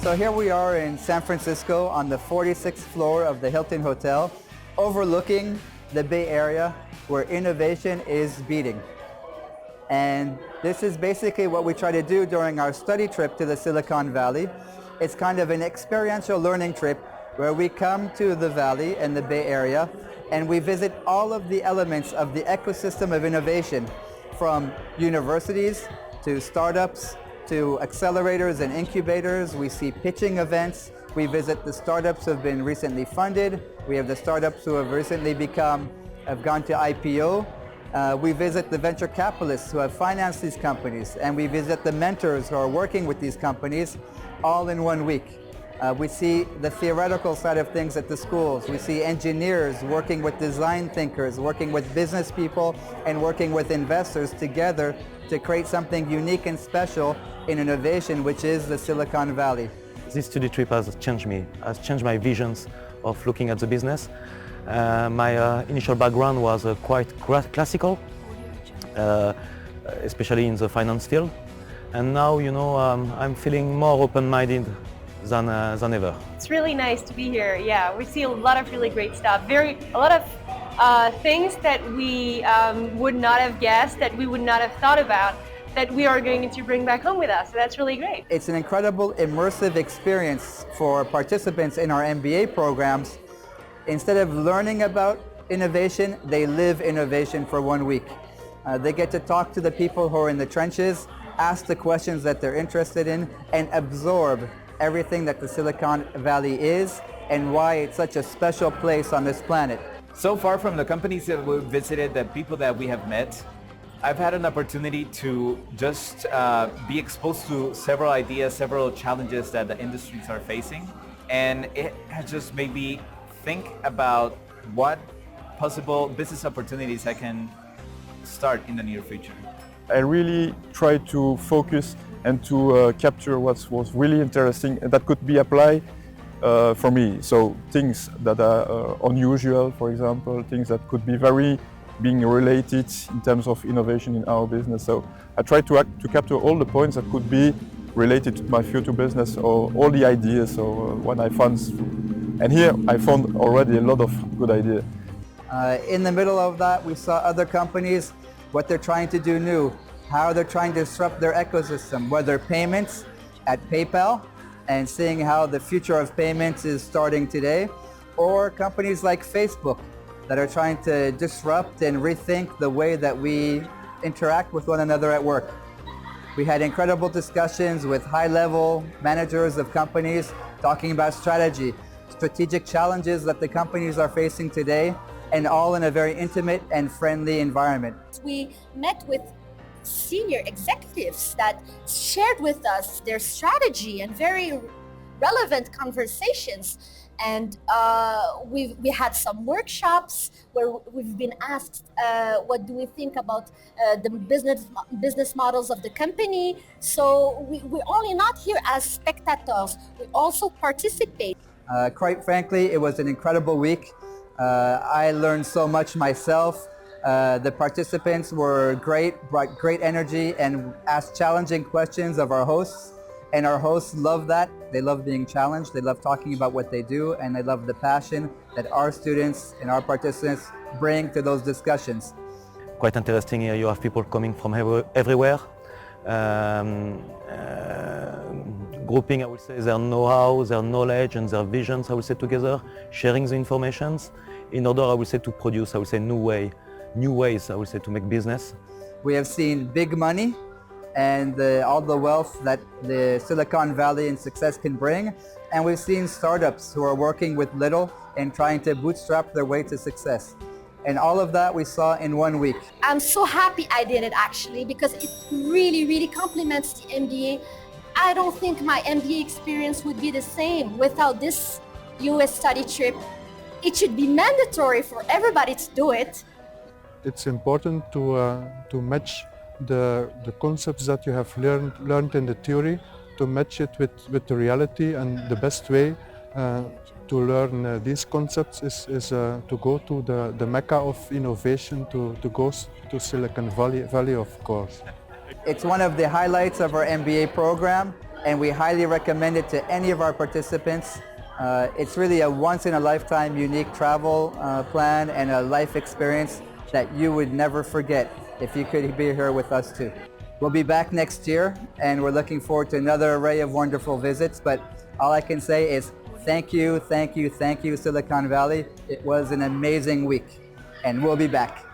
So here we are in San Francisco on the 46th floor of the Hilton Hotel, overlooking the Bay Area where innovation is beating. And this is basically what we try to do during our study trip to the Silicon Valley. It's kind of an experiential learning trip where we come to the Valley and the Bay Area and we visit all of the elements of the ecosystem of innovation, from universities to startups to accelerators and incubators. We see pitching events. We visit the startups who have been recently funded. We have the startups who have recently have gone to IPO. We visit the venture capitalists who have financed these companies, and we visit the mentors who are working with these companies all in 1 week. We see the theoretical side of things at the schools. We see engineers working with design thinkers, working with business people, and working with investors together to create something unique and special in innovation, which is the Silicon Valley. This study trip has changed me, has changed my visions of looking at the business. My initial background was quite classical, especially in the finance field. And now, I'm feeling more open-minded than ever. It's really nice to be here. Yeah, we see a lot of really great stuff. A lot of things that we would not have guessed, that we would not have thought about, that we are going to bring back home with us. So that's really great. It's an incredible immersive experience for participants in our MBA programs. Instead of learning about innovation, they live innovation for 1 week. They get to talk to the people who are in the trenches, ask the questions that they're interested in, and absorb everything that the Silicon Valley is and why it's such a special place on this planet. So far from the companies that we've visited, the people that we have met, I've had an opportunity to just be exposed to several ideas, several challenges that the industries are facing. And it has just made me think about what possible business opportunities I can start in the near future. I really try to focus and to capture what was really interesting and that could be applied for me. So things that are unusual, for example, things that could be being related in terms of innovation in our business. So I try to capture all the points that could be related to my future business or all the ideas. So when I found, and here I found already a lot of good ideas. In the middle of that, we saw other companies, what they're trying to do new, how they're trying to disrupt their ecosystem, whether payments at PayPal and seeing how the future of payments is starting today, or companies like Facebook that are trying to disrupt and rethink the way that we interact with one another at work. We had incredible discussions with high-level managers of companies talking about strategy, strategic challenges that the companies are facing today, and all in a very intimate and friendly environment. We met with senior executives that shared with us their strategy and very relevant conversations. And we had some workshops where we've been asked what do we think about the business models of the company. So we're only not here as spectators, we also participate. Quite frankly, it was an incredible week. I learned so much myself. The participants were great, brought great energy and asked challenging questions of our hosts. And our hosts love that. They love being challenged. They love talking about what they do, and they love the passion that our students and our participants bring to those discussions. Quite interesting here. You have people coming from everywhere, grouping, I would say, their know-how, their knowledge, and their visions, I would say, together, sharing the informations in order, I would say, to produce, I would say, new ways, I would say, to make business. We have seen big money and all the wealth that the Silicon Valley and success can bring. And we've seen startups who are working with little and trying to bootstrap their way to success. And all of that we saw in 1 week. I'm so happy I did it actually, because it really complements the MBA. I don't think my MBA experience would be the same without this US study trip. It should be mandatory for everybody to do it. It's important to match the concepts that you have learned in the theory, to match it with the reality, and the best way to learn these concepts is to go to the mecca of innovation, to go to Silicon Valley, of course. It's one of the highlights of our MBA program. and we highly recommend it to any of our participants. It's really a once-in-a-lifetime unique travel plan and a life experience that you would never forget if you could be here with us too. We'll be back next year, and we're looking forward to another array of wonderful visits, but all I can say is thank you, Silicon Valley. It was an amazing week, and we'll be back.